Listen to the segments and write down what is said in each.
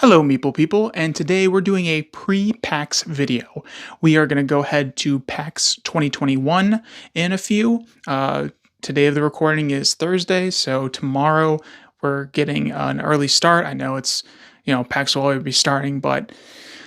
Hello, Meeple people, and today we're doing a pre-PAX video. We are going to go ahead to PAX 2021 in a few. Today of the recording is Thursday, so tomorrow we're getting an early start. I know PAX will always be starting, but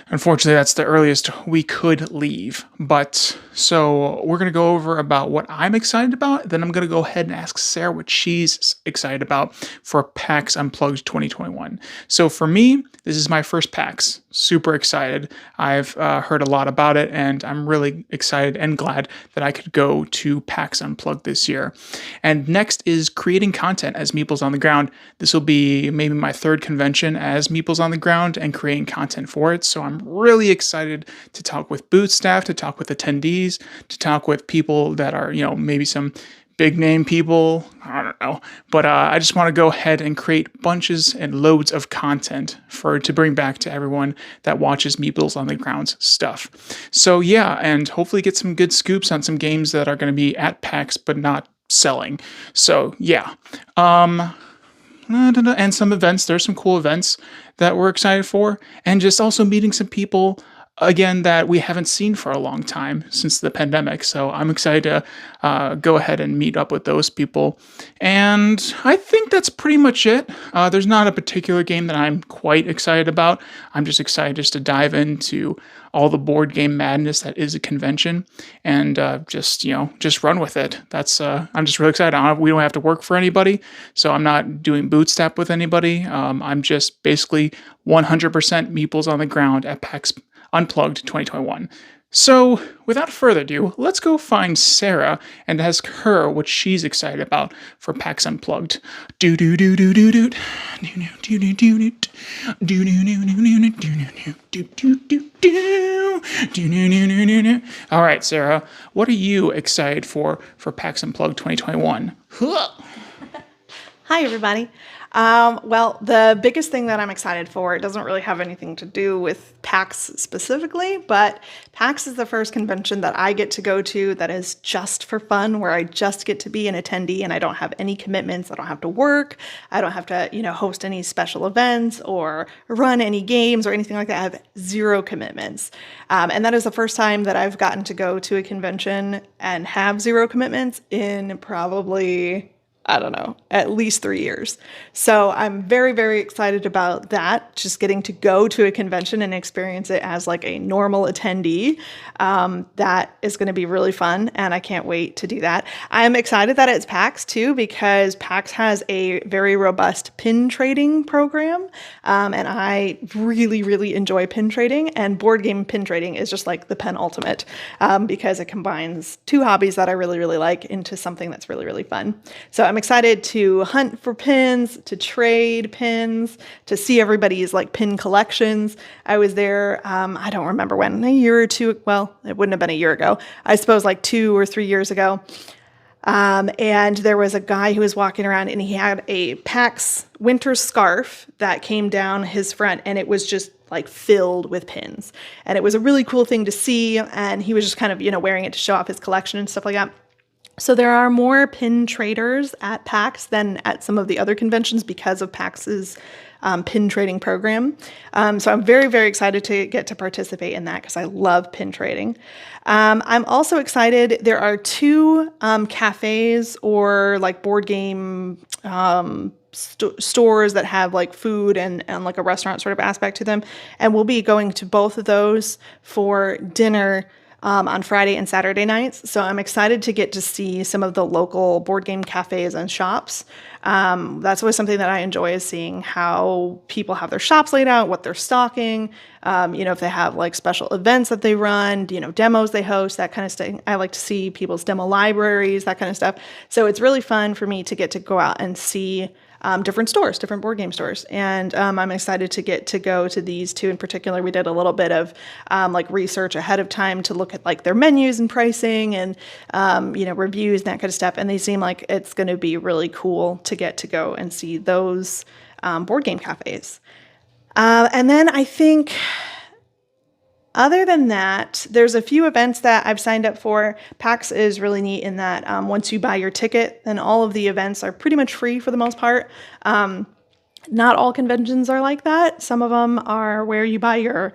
unfortunately, that's the earliest we could leave. But so we're going to go over about what I'm excited about. Then I'm going to go ahead and ask Sarah what she's excited about for PAX Unplugged 2021. So for me, this is my first PAX. Super excited. I've heard a lot about it, and I'm really excited and glad that I could go to PAX Unplugged this year. And next is creating content as Meeples on the Ground. This will be maybe my third convention as Meeples on the Ground and creating content for it. So I'm really excited to talk with booth staff, to talk with attendees, to talk with people that are, maybe some big name people. I don't know. But I just want to go ahead and create bunches and loads of content to bring back to everyone that watches Meeples on the Ground's stuff. So yeah, and hopefully get some good scoops on some games that are going to be at PAX but not selling. So yeah. And some events. There's some cool events that we're excited for, and just also meeting some people again that we haven't seen for a long time since the pandemic. So I'm excited to go ahead and meet up with those people. And I think that's pretty much it. There's not a particular game that I'm quite excited about. I'm just excited just to dive into all the board game madness that is a convention, and just run with it. That's I'm just really excited. We don't have to work for anybody, so I'm not doing bootstrap with anybody. I'm just basically 100% Meeples on the Ground at PAX Unplugged 2021. So, without further ado, let's go find Sarah and ask her what she's excited about for PAX Unplugged. Do do do do do do do do do do do do do do do. All right, Sarah, what are you excited for PAX Unplugged 2021? Hi, everybody. Well, the biggest thing that I'm excited for, it doesn't really have anything to do with PAX specifically, but PAX is the first convention that I get to go to that is just for fun, where I just get to be an attendee and I don't have any commitments. I don't have to work. I don't have to, host any special events or run any games or anything like that. I have zero commitments. And that is the first time that I've gotten to go to a convention and have zero commitments in probably, I don't know, at least 3 years. So I'm very, very excited about that. Just getting to go to a convention and experience it as like a normal attendee. That is going to be really fun, and I can't wait to do that. I'm excited that it's PAX too, because PAX has a very robust pin trading program. And I really, really enjoy pin trading, and board game pin trading is just like the penultimate, because it combines two hobbies that I really, really like into something that's really, really fun. So I'm excited to hunt for pins, to trade pins, to see everybody's like pin collections. I was there, I don't remember when, a year or two, well, it wouldn't have been a year ago. I suppose like 2 or 3 years ago. And there was a guy who was walking around and he had a PAX winter scarf that came down his front, and it was just like filled with pins. And it was a really cool thing to see. And he was just kind of, wearing it to show off his collection and stuff like that. So there are more pin traders at PAX than at some of the other conventions because of PAX's pin trading program. So I'm very, very excited to get to participate in that because I love pin trading. I'm also excited. There are two cafes or like board game stores that have like food and like a restaurant sort of aspect to them. And we'll be going to both of those for dinner on Friday and Saturday nights. So I'm excited to get to see some of the local board game cafes and shops. That's always something that I enjoy, is seeing how people have their shops laid out, what they're stocking, if they have like special events that they run, demos they host, that kind of stuff. I like to see people's demo libraries, that kind of stuff. So it's really fun for me to get to go out and see different stores, different board game stores. And I'm excited to get to go to these two in particular. We did a little bit of like research ahead of time to look at like their menus and pricing and, reviews and that kind of stuff. And they seem like it's going to be really cool to get to go and see those board game cafes. And then I think, other than that, there's a few events that I've signed up for. PAX is really neat in that once you buy your ticket, then all of the events are pretty much free for the most part. Not all conventions are like that. Some of them are where you buy your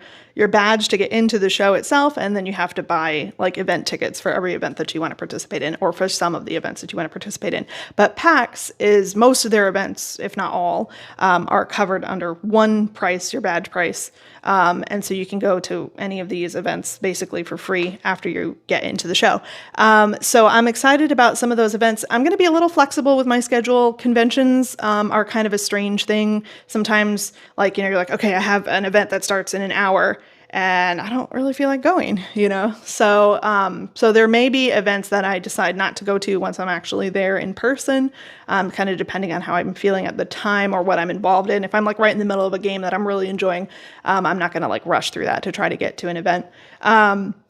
badge to get into the show itself, and then you have to buy like event tickets for every event that you want to participate in, or for some of the events that you want to participate in. But PAX is most of their events, if not all, are covered under one price, your badge price. And so you can go to any of these events basically for free after you get into the show. So I'm excited about some of those events. I'm going to be a little flexible with my schedule. Conventions are kind of a strange thing. Sometimes, like, you're like, okay, I have an event that starts in an hour, and I don't really feel like going. So there may be events that I decide not to go to once I'm actually there in person, kind of depending on how I'm feeling at the time or what I'm involved in. If I'm like right in the middle of a game that I'm really enjoying, I'm not going to like rush through that to try to get to an event.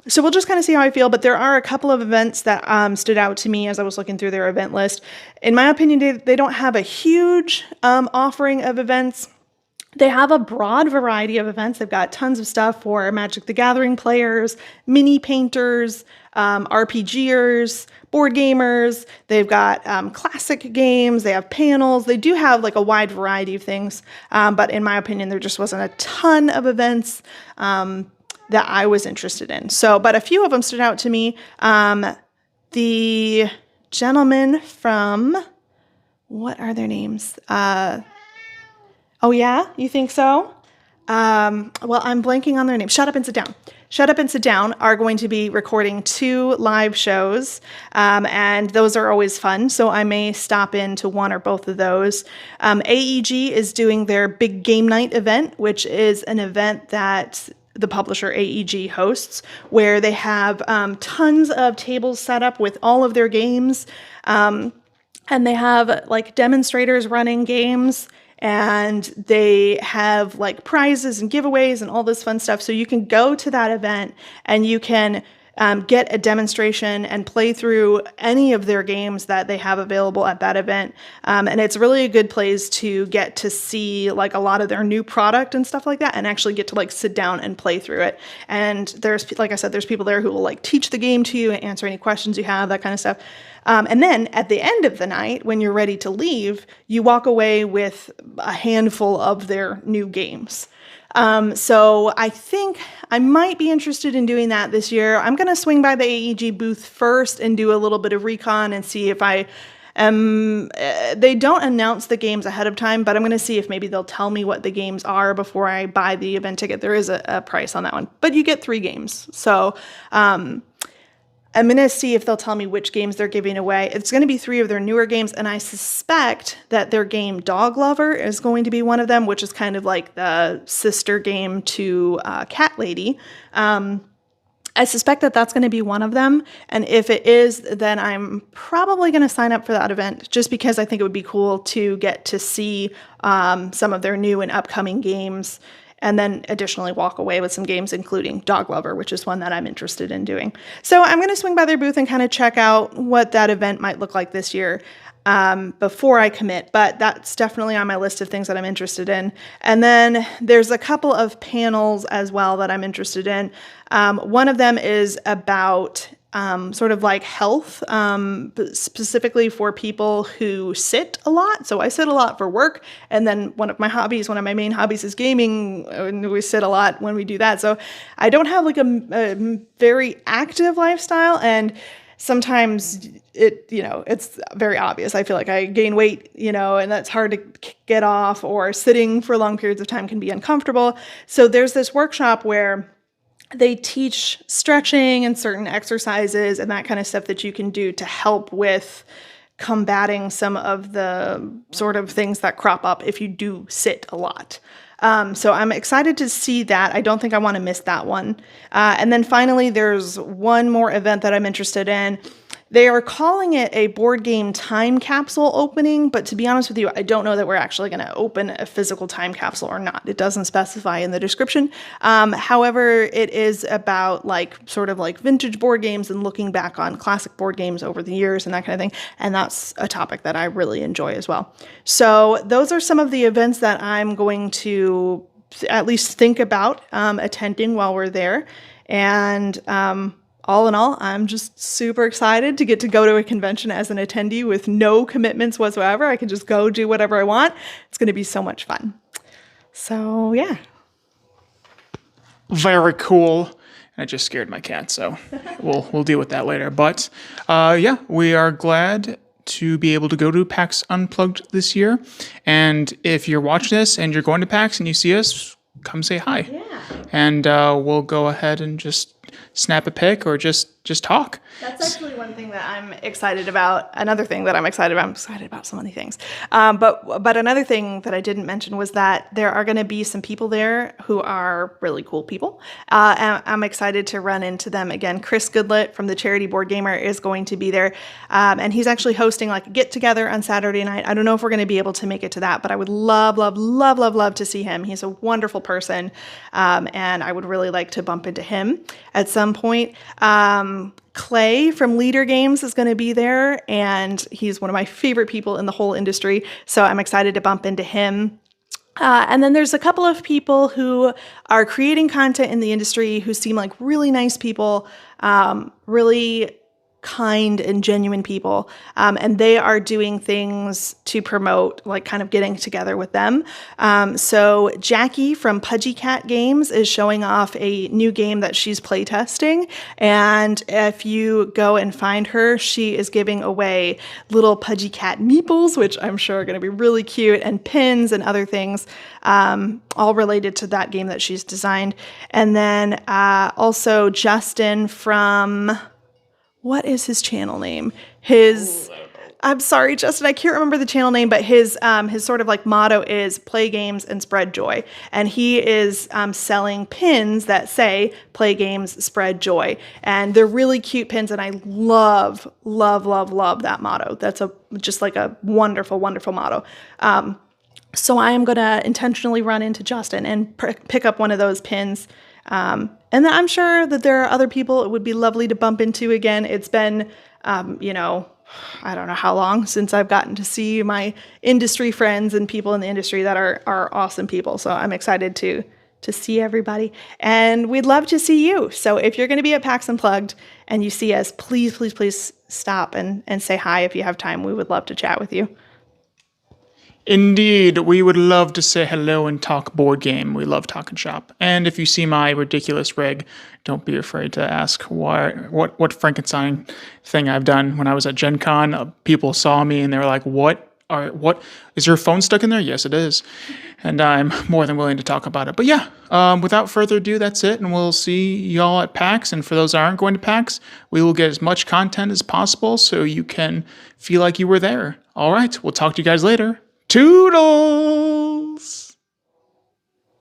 So we'll just kind of see how I feel, but there are a couple of events that stood out to me as I was looking through their event list. In my opinion, they don't have a huge offering of events. They have a broad variety of events. They've got tons of stuff for Magic the Gathering players, mini painters, RPGers, board gamers. They've got classic games. They have panels. They do have like a wide variety of things. But in my opinion, there just wasn't a ton of events that I was interested in. But a few of them stood out to me. The gentlemen from, what are their names? Oh yeah, you think so? Well, I'm blanking on their name. Shut Up and Sit Down. Shut Up and Sit Down are going to be recording 2 live shows, and those are always fun, so I may stop in to one or both of those. AEG is doing their Big Game Night event, which is an event that the publisher AEG hosts, where they have tons of tables set up with all of their games, and they have like demonstrators running games, and they have like prizes and giveaways and all this fun stuff. So you can go to that event and you can get a demonstration and play through any of their games that they have available at that event. And it's really a good place to get to see like a lot of their new product and stuff like that, and actually get to like sit down and play through it. And there's, like I said, there's people there who will like teach the game to you and answer any questions you have, that kind of stuff. And then at the end of the night, when you're ready to leave, you walk away with a handful of their new games. So I think I might be interested in doing that this year. I'm going to swing by the AEG booth first and do a little bit of recon and see if I they don't announce the games ahead of time, but I'm going to see if maybe they'll tell me what the games are before I buy the event ticket. There is a price on that one, but you get 3 games. So, I'm going to see if they'll tell me which games they're giving away. It's going to be 3 of their newer games, and I suspect that their game Dog Lover is going to be one of them, which is kind of like the sister game to Cat Lady. I suspect that that's going to be one of them, and if it is, then I'm probably going to sign up for that event, just because I think it would be cool to get to see some of their new and upcoming games, and then additionally walk away with some games, including Dog Lover, which is one that I'm interested in doing. So I'm going to swing by their booth and kind of check out what that event might look like this year before I commit, but that's definitely on my list of things that I'm interested in. And then there's a couple of panels as well that I'm interested in. One of them is about sort of like health, specifically for people who sit a lot. So I sit a lot for work, and then one of my main hobbies is gaming, and we sit a lot when we do that. So I don't have like a very active lifestyle, and sometimes it's very obvious. I feel like I gain weight, and that's hard to get off, or sitting for long periods of time can be uncomfortable. So there's this workshop where they teach stretching and certain exercises and that kind of stuff that you can do to help with combating some of the sort of things that crop up if you do sit a lot. So I'm excited to see that. I don't think I want to miss that one. And then finally, there's one more event that I'm interested in. They are calling it a board game time capsule opening, but to be honest with you, I don't know that we're actually going to open a physical time capsule or not. It doesn't specify in the description. However, it is about sort of like vintage board games and looking back on classic board games over the years and that kind of thing. And that's a topic that I really enjoy as well. So those are some of the events that I'm going to at least think about attending while we're there. And all in all, I'm just super excited to get to go to a convention as an attendee with no commitments whatsoever. I can just go do whatever I want. It's going to be so much fun. So, yeah. Very cool. I just scared my cat, so we'll deal with that later. But yeah, we are glad to be able to go to PAX Unplugged this year. And if you're watching this and you're going to PAX and you see us, come say hi. Yeah. And we'll go ahead and just snap a pic or just talk. That's actually one thing that I'm excited about. Another thing that I'm excited about. I'm excited about so many things. But another thing that I didn't mention was that there are going to be some people there who are really cool people. And I'm excited to run into them again. Chris Goodlet from the Charity Board Gamer is going to be there. And he's actually hosting like a get together on Saturday night. I don't know if we're going to be able to make it to that, but I would love to see him. He's a wonderful person. And I would really like to bump into him at some point. Clay from Leader Games is going to be there, and he's one of my favorite people in the whole industry, so I'm excited to bump into him. And then there's a couple of people who are creating content in the industry who seem like really nice people, really kind and genuine people, and they are doing things to promote, like kind of getting together with them. So Jackie from Pudgy Cat Games is showing off a new game that she's playtesting, and if you go and find her, she is giving away little Pudgy Cat meeples, which I'm sure are going to be really cute, and pins and other things, all related to that game that she's designed. And then also Justin from... what is his channel name? I'm sorry, Justin, I can't remember the channel name, but his sort of like motto is play games and spread joy. And he is selling pins that say play games, spread joy. And they're really cute pins. And I love that motto. That's just like a wonderful, wonderful motto. So I am going to intentionally run into Justin and pick up one of those pins. And I'm sure that there are other people it would be lovely to bump into again. It's been, I don't know how long since I've gotten to see my industry friends and people in the industry that are awesome people. So I'm excited to see everybody. And we'd love to see you. So if you're going to be at PAX Unplugged and you see us, please stop and say hi if you have time. We would love to chat with you. Indeed, we would love to say hello and talk board game. We love talking shop. And if you see my ridiculous rig, don't be afraid to ask what Frankenstein thing I've done. When I was at Gen Con, people saw me and they were like, what is your phone stuck in there? Yes, it is. And I'm more than willing to talk about it. But yeah, without further ado, that's it. And we'll see y'all at PAX. And for those that aren't going to PAX, we will get as much content as possible so you can feel like you were there. All right, we'll talk to you guys later. Toodles!